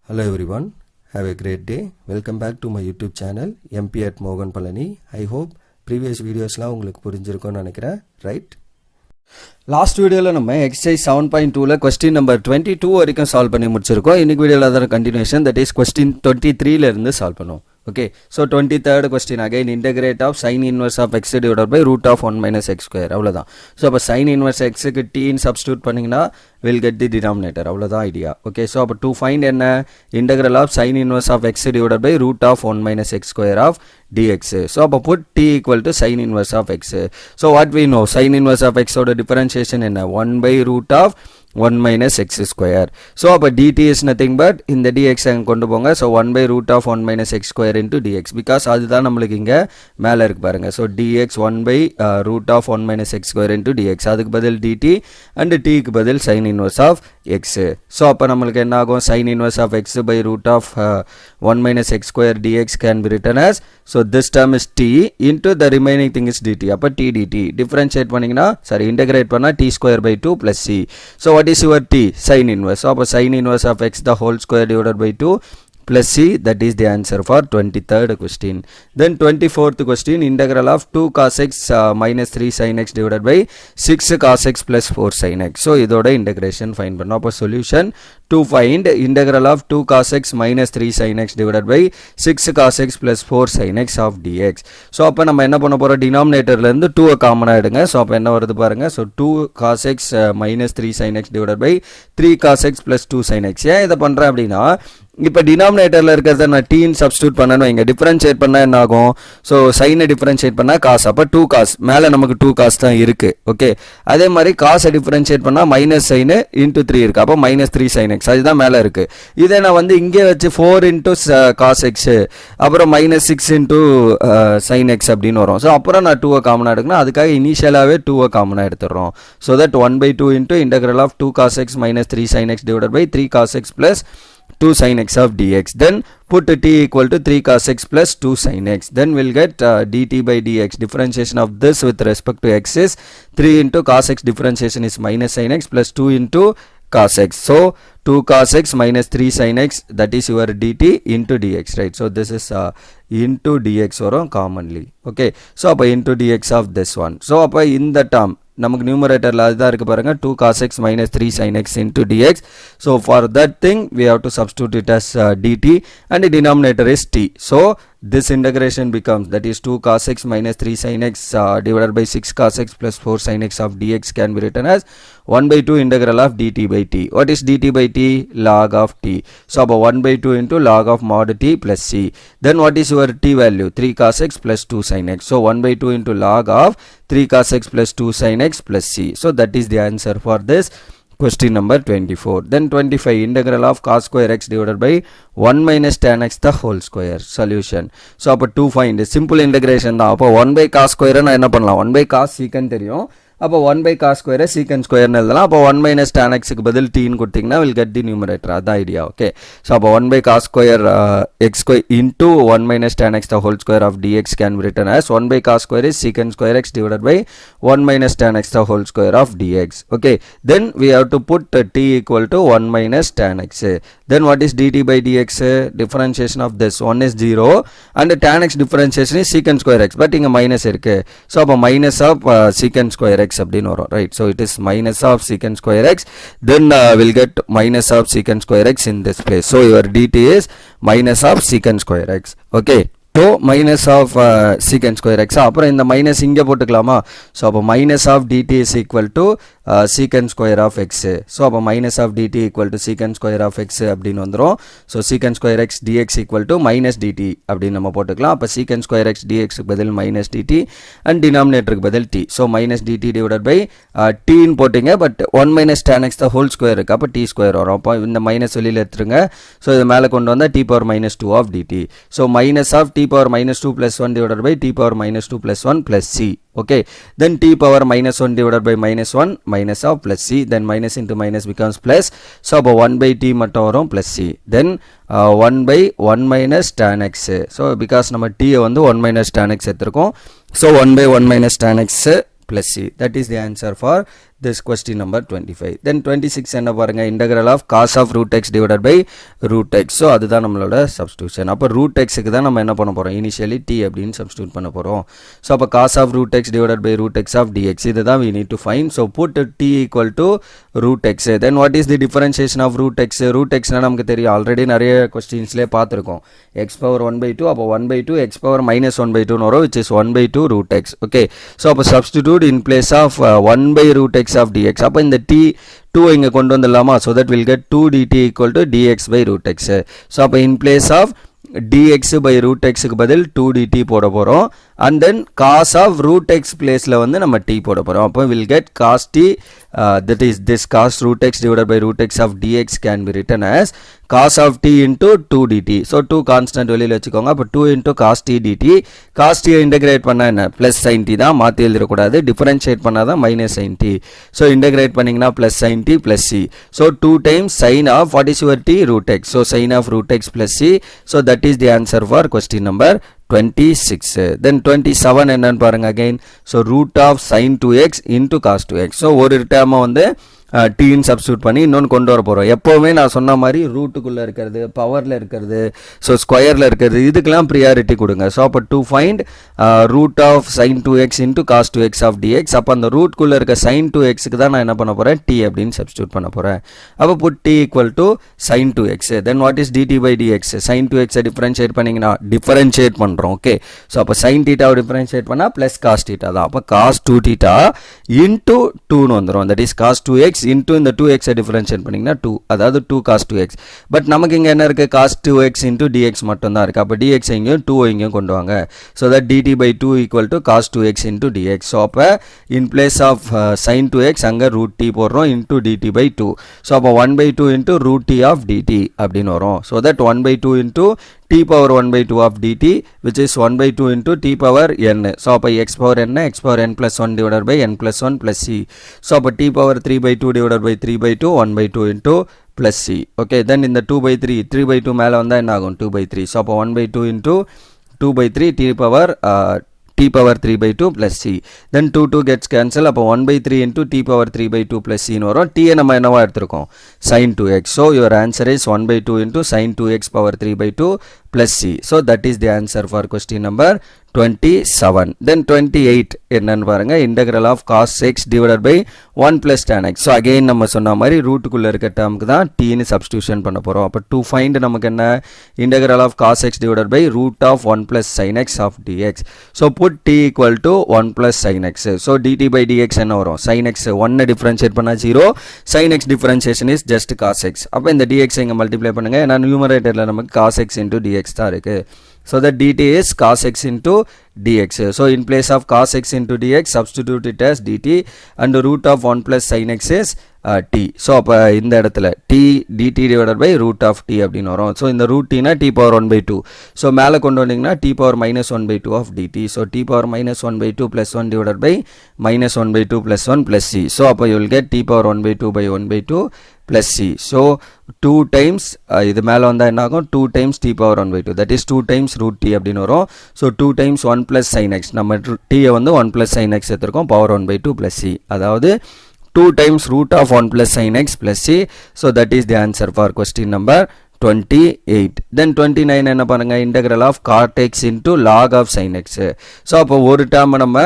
Hello everyone, have a great day. Welcome back to my YouTube channel MP at Mogan Palani. I hope previous videos la உங்களுக்கு புரிஞ்சிருக்கும்னு நினைக்கிறேன், right? Last வீடியோவில் நம்ம exercise 7.2ல question number 22 வரைக்கும் solve பண்ணி முடிச்சிருக்கோம். இன்னைக்கு வீடியோவில் அதோட கண்டினியூஷன், தட் இஸ் கொஸ்டின் 23ல இருந்து சால்வ் பண்ணுவோம். Okay, so 23rd question again, integrate of sin inverse of x divided by root of 1 minus x square. அவ்வளோதான். ஸோ அப்போ sin inverse x க்கு t in substitute பண்ணிங்கன்னா we'll get the denominator. அவ்வளோதான் idea. Okay, so அப்போ to find என்ன, integral of sin inverse of x divided by root of 1 minus x square of dx. So அப்போ put t equal to sin inverse of x. So what we know, sin inverse of x ஓட differentiation என்ன, 1 by root of 1 minus x square. So அப்போ dt is nothing but இந்த dx அங்கே கொண்டு போங்க. So 1 by root of 1 minus x square into dx, because அதுதான் நம்மளுக்கு இங்கே மேலே இருக்கு பாருங்க. So dx 1 by root of 1 minus x square into dx, அதுக்கு பதில் dt and t க்கு பதில் sin inverse of x. So அப்போ நம்மளுக்கு என்ன ஆகும், sin inverse of x by root of 1 minus x square dx can be written as, so this term is t into the remaining thing is dt. அப்போ t dt differentiate பண்ணிங்கன்னா, sorry, integrate பண்ணா t square by 2 plus c. So what is your t? Sin inverse. So அப்போ sin inverse of x the whole square divided by 2 plus c, that is the answer for 23rd question. Then 24th question, integral of 2 cos x minus 3 sin x divided by 6 cos x plus 4 sin x. So இதோட integration find பண்ணோம். அப்போ solution to find integral of 2 cos x minus 3 sin x divided by 6 cos x plus 4 sin x of dx. So அப்போ நம்ம என்ன பண்ண போறோம், denominatorலேருந்து 2 காமனாக எடுங்க. ஸோ அப்போ என்ன வருது பாருங்க. So 2 cos x minus 3 sin x divided by 3 cos x plus 2 sin x. ஏன் இதை பண்ணுறேன் அப்படின்னா, இப்போ டினாமினேட்டரில் இருக்கிறத நான் டீன் சப்ஸ்டியூட் பண்ணணும். இங்கே டிஃபரன்ஷியேட் பண்ணால் என்ன ஆகும், ஸோ சைனை டிஃபரன்ஷியேட் பண்ணால் காசு, அப்போ 2 காஸ், மேலே நமக்கு 2 காஸ் தான் இருக்குது. ஓகே, அதே மாதிரி காசை டிஃபரன்ஷியேட் பண்ணால் மைனஸ் சைனு இன்ட்டு 3 இருக்குது, அப்போ மைனஸ் 3 சைன் எக்ஸ், அதுதான் மேலே இருக்குது. இதே நான் வந்து இங்கே வச்சு 4 இன்ட்டு காஸ் எக்ஸு, அப்புறம் மைனஸ் 6 இன்ட்டு சைன் எக்ஸ் அப்படின்னு வரும். ஸோ அப்புறம் நான் 2 காமனாக எடுக்கணும். அதுக்காக இனிஷியலாகவே 2 காமனாக எடுத்துடுறோம். So that 1/2 into integral of 2 cos x minus 3 sin x divided by 3 cos x plus 2 sin x of dx. Then put t equal to 3 cos x plus 2 sin x. Then we'll get dt by dx. Differentiation of this with respect to x is 3 into cos x, differentiation is minus sin x plus 2 into cos x. So 2 cos x minus 3 sin x, that is your dt into dx, right? So this is into dx வரும் commonly. Okay, so அப்போ into dx of this one. So அப்போ இந்த term நமக்கு நியூமரேட்டரில் அதுதான் இருக்குது பாருங்க, 2 cos x minus 3 sin x into dx. So for that thing we have to substitute it as dt and the denominator is t. So this integration becomes, that is 2 cos x minus 3 sin x divided by 6 cos x plus 4 sin x of dx can be written as 1/2 integral of dt by t. What is dt by t? Log of t. So about 1/2 into log of mod t plus c. Then what is your t value? 3 cos x plus 2 sin x. So 1/2 into log of 3 cos x plus 2 sin x plus c. So that is the answer for this question number 24. Then 25, integral of cos square x divided by 1 minus tan x the whole square. Solution. So அப்போ to find simple integration தான். அப்போ 1 by cos square நான் என்ன பண்ணலாம், 1 by cos secant தெரியும், அப்போ 1 by cos square secant square எழுதலாம். அப்போ 1 minus tan x க்கு பதில் t ன்னு கொடுத்தீங்கன்னா will get the numerator. அதான் ஐடியா. ஓகே, ஸோ அப்போ 1 by cos square x square into 1 minus tan x the whole square of dx can be written as 1 by cos square is secant square x divided by 1 minus tan x the whole square of dx. Okay, then we have to put t equal to 1 minus tan x. Then what is dt by dx? Differentiation of this, 1 is 0 and tan x differentiation is secant square x, but இங்கே minus இருக்கு. So அப்போ minus of secant square x அப்படின்னு வரும், right? So it is minus of secant square x, then we'll get minus of secant square x in this place. So your dt is minus of secant square x. Okay, so minus of secant square x. அப்புறம் இந்த minus இங்கே போட்டுக்கலாமா? So அப்போ minus of dt is equal to secant square of x. So அப்போ minus of dt equal to secant square of x அப்படின்னு வந்துடும். So secant square x dx equal to minus dt அப்படின்னு நம்ம போட்டுக்கலாம். அப்போ secant square x dx பதில் minus dt and denominatorக்கு பதில் t. So minus dt divided by t ன்னு போட்டிங்க, but 1 minus tan x the whole square இருக்குது, அப்போ t square வரும். அப்போ இந்த மைனஸ் வெளியில் எடுத்துருங்க. ஸோ இது மேலே கொண்டு வந்தால் t power minus 2 of dt. So minus of t power minus 2 plus 1 divided by t power minus 2 plus 1 plus c. Okay, then t power minus 1 divided by minus 1 minus of plus c, then minus into minus becomes plus. So about 1 by t மட்டும் வரும் plus c. Then 1 by 1 minus tan x. So because நம்ம t வந்து 1 minus tan x எடுத்திருக்கோம், so 1 by 1 minus tan x plus c. That is the answer for this question number 25. Then 26 என்ன பாருங்க, integral of cos of root x divided by root x. So அதுதான் நம்மளோட substitution. அப்போ root x க்கு தான் நம்ம என்ன பண்ண போறோம், initially t அப்படின்னு substitute பண்ண போறோம். So அப்போ cos of root x divided by root x of dx, இதுதான் we need to find. So put t equal to root x. Then what is the differentiation of root x? root x னா நமக்கு தெரியும், already நிறைய questionஸ்லேயே பார்த்துருக்கோம். x power 1 by 2, அப்போ 1 by 2 x power minus 1 by 2 வரும், which is 1 by 2 root x. Okay, so அப்போ substitute in place of 1 by root x of dx. அப்போ இந்த t 2 இங்க கொண்டு வந்துடலாமா? So that will get 2 dt equal to dx by root x. So அப்போ in place of dx by root x க்கு பதில் 2 dt போட போறோம். And then cos of root x placeல வந்து நம்ம t போட போறோம். அப்போ will get cos t, that is this cos root x divided by root x of dx can be written as cos of t into 2 dt. So 2 constant வெளியில வச்சுக்கோங்க. அப்போ 2 into cos t dt. cos t integrate பண்ணா என்ன, plus sin t தான், மாத்தி எழுதிடக்கூடாது. differentiate பண்ணாதான் minus sin t. So integrate பண்ணீங்கன்னா plus sin t plus c. So 2 times sin of what is your t, root x. So sin of root x plus c. So that is the answer for question number 26. Then 27 என்னன்னு பாருங்க again. So root of sin 2x into cos 2x. So ஒரு டேர்மை வந்து t ன்னு substitute பண்ணி இன்னொன்று கொண்டு வர போகிறோம். எப்போவுமே நான் சொன்ன மாதிரி ரூட்டுக்குள்ளே இருக்கிறது, பவரில் இருக்கிறது, ஸோ ஸ்கொயரில் இருக்கிறது, இதுக்கெல்லாம் ப்ரியாரிட்டி கொடுங்க. ஸோ அப்போ to find root of sine 2x into cos 2x of dx. அப்போ அந்த ரூட்குள்ளே இருக்க சைன் 2xக்கு தான் நான் என்ன பண்ண போகிறேன், t அப்படின்னு சப்ஸ்டியூட் பண்ண போகிறேன். அப்போ put t equal to sine 2x. Then what is dt by dx? Sine 2xை டிஃபரன்ஷியேட் பண்ணிங்கன்னா டிஃபரன்ஷியேட் பண்ணுறோம். ஓகே, ஸோ அப்போ சைன் தீட்டாவை டிஃபரன்ஷியேட் பண்ணால் ப்ளஸ் காஸ் தீட்டா தான். அப்போ காஸ் 2 தீட்டா இன்ட்டு 2ன்னு வந்துடும். That is cos 2x into இந்த 2x டிஃபரன்ஷியேட் பண்ணிங்கன்னா 2, அதாவது 2 cos 2x. பட் நமக்கு இங்கே என்ன இருக்குது, cos 2x into dx மட்டும் தான் இருக்குது. அப்போ dx எங்கேயும் 2 எங்கேயும் கொண்டு வாங்க. So that dt by 2 equal to cos 2x into dx. So அப்போ in place of sin 2x அங்கே root t போடுறோம் into dt by 2. ஸோ அப்போ 1 by 2 into root t of dt அப்படின்னு வரும். So that 1 by 2 into t power 1 by 2 of dt, which is 1 by 2 into t power n. So அப்போ x power n, x power n plus 1 divided by n plus 1 plus c. So அப்போ t power 3 by 2 divided by 3 by 2, 1 by 2 into plus c. Okay, then in the 2 by 3, 3 by 2 மேலே வந்தால் என்ன ஆகும், 2 by 3. So அப்போ 1 by 2 into 2 by 3 t power 3 by 2 plus c. Then 2 gets cancel. அப்போ 1 by 3 into t power 3 by 2 plus c ன்னு வரும். t நம்ம என்னவா எடுத்திருக்கோம், sin 2x. So your answer is 1 by 2 into sin 2x power 3 by 2 plus c. So that is the answer for question number 27. Then 28 என்னன்னு பாருங்க, integral of cos x divided by 1 plus tan x. So again நம்ம சொன்ன மாதிரி ரூட்டுக்குள்ள இருக்க டேர்முக்கு தான் t ன்னு substitution பண்ண போறோம். அப்போ to find நமக்கு என்ன, integral of cos x divided by root of 1 plus sin x of dx. So put t equal to 1 plus sin x. So dt by dx என்ன வரும், sin x 1 டிஃபரன்ஷியேட் பண்ணா 0, sin x differentiation is just cos x. அப்போ இந்த dx இங்க multiply பண்ணுங்க, ஏன்னா நியூமரேட்டர்ல நமக்கு cos x into dx தான் இருக்கு. So the dt is cos x into dx. So in place of cos x into dx, substitute it as dt, and the root of 1 plus sin x is t. So அப்போ இந்த இடத்துல t dt divided by root of t அப்படின்னு வரும். So இந்த root t னா t power 1 by 2. So மேலே கொண்டு வந்தீங்கன்னா t power minus 1 by 2 of dt. So t power minus 1 by 2 plus 1 divided by minus 1 by 2 plus 1 plus c. So அப்போ you will get t power 1 by 2 by 1 by 2 plus c. So 2 times இது மேலே வந்தால் என்ன ஆகும், 2 times t power 1 by 2, that is 2 times root t அப்படின்னு வரும். So 2 times 1 plus sin x, நம்ம t வந்து 1 plus sin x எடுத்திருக்கோம், power 1 by 2 plus c, அதாவது 2 times root of 1 plus sin x plus c. So that is the answer for question number 28. Then 29 என்ன பாருங்க, integral of cot x into log of sin x. So அப்போ ஒரு டேர்மை நம்ம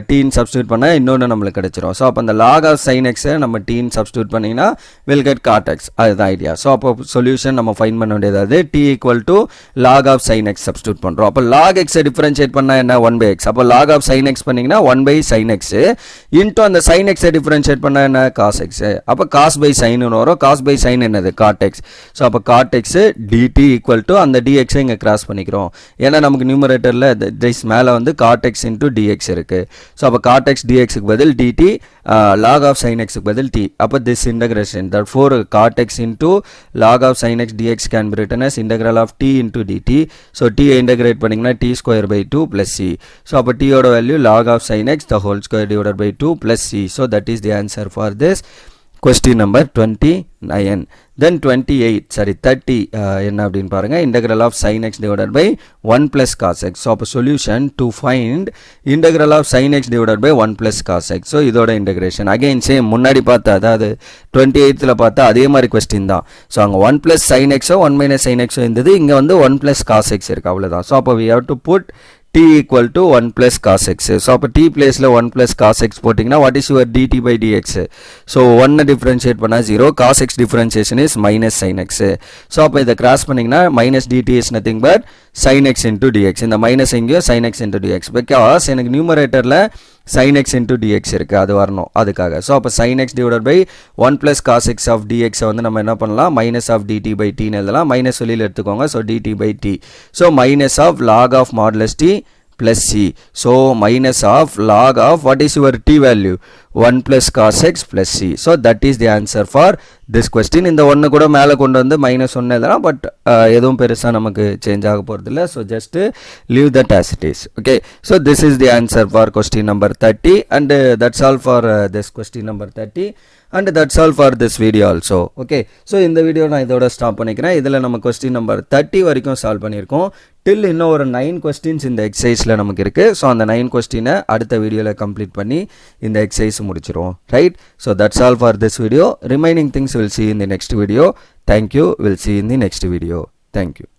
டீன்னு substitute பண்ணால் இன்னொன்று நம்மளுக்கு கிடைச்சிரும். ஸோ அப்போ அந்த log of sin x நம்ம டீன்னு சப்ஸ்டியூட் பண்ணிங்கன்னா will get cot x. அதுதான் ஐடியா. ஸோ அப்போ சொல்யூஷன் நம்ம ஃபைன் பண்ண வேண்டியது t equal to log of sin x substitute பண்ணுறோம். அப்போ log x டிஃபரன்ஷியேட் பண்ணால் என்ன, 1 by x. அப்போ log of sin x பண்ணிங்கன்னா 1 by sin x இன்ட்டு அந்த sin x டிஃபரன்ஷியேட் பண்ணால் என்ன, cos x. அப்போ cos by sin வரும், cos by sin என்னது, cot x. ஸோ அப்போ cot x dt equal to அந்த dx இங்க கிராஸ் பண்ணிக்கிறோம், ஏன்னா நமக்கு நியூமரேட்டர்ல திஸ் மேல வந்து cot x into dx இருக்கு. ஸோ அப்போ cot x dx க்கு பதில் dt, log of sin x க்கு பதில் t. அப்போ this integration, therefore cot x into log of sin x dx can be written as integral of t into dt. So t integrate பண்ணிங்கன்னா t square by 2 plus c. So அப்போ t ஓட value log of sin x the whole square divided by 2 plus c. So that is the answer for this question number 29. Then 30 என்ன அப்படின்னு பாருங்க, integral of sin x divided by 1 plus cos x. So அப்போ solution to find integral of sin x divided by 1 plus cos x. So இதோட integration again same முன்னாடி பார்த்தா, அதாவது 28ல பார்த்தா அதே மாதிரி question தான். ஸோ அங்கே 1 plus sin x 1 minus sin x இருந்தது, இங்கே வந்து 1 plus cos x இருக்கு, அவ்வளோதான். ஸோ அப்போ we have to put t equal to 1 plus cos x. So அப்போ t placeல 1 plus cos x போட்டிங்கன்னா what is your dt by dx? So 1 differentiate பண்ணா 0, cos x differentiation is minus sin x. So அப்போ இதை cross பண்ணிங்கன்னா minus dt is nothing but sin x into dx. இந்த minus எங்கேயோ sin x into dx, because எனக்கு numeratorல sin x into dx இருக்கு, அது வரணும் அதுக்காக. ஸோ அப்போ sin x divided by 1 plus cos x of dx வந்து நம்ம என்ன பண்ணலாம், minus of dt by t ன்னு எழுதலாம். மைனஸ் வெளியில் எடுத்துக்கோங்க. So dt by t. So minus of log of modulus t plus c. So minus of log of what is your t value? 1 plus cos x plus c. So that is the answer for this question. இந்த ஒன்று கூட மேலே கொண்டு வந்து minus 1 எழுதலாம், but எதுவும் பெருசாக நமக்கு சேஞ்ச் ஆக போகிறதில்ல. So just leave that as it is. Okay. So this is the answer for question number 30, and that's all for this question number 30, and that's all for this video also. Okay. So இந்த video நான் இதோட stop பண்ணிக்கிறேன். இதில் நம்ம question number 30 வரைக்கும் solve பண்ணியிருக்கோம். டில் இன்னும் ஒரு 9 questions இந்த எக்ஸசைஸில் நமக்கு இருக்குது. ஸோ அந்த 9 கொஸ்டினை அடுத்த வீடியோவில் கம்ப்ளீட் பண்ணி இந்த எக்ஸசைஸ் முடிச்சிருவோம். Right. So that's all for this video. Remaining things will see in the next video. Thank you. We'll see in the next video. Thank you.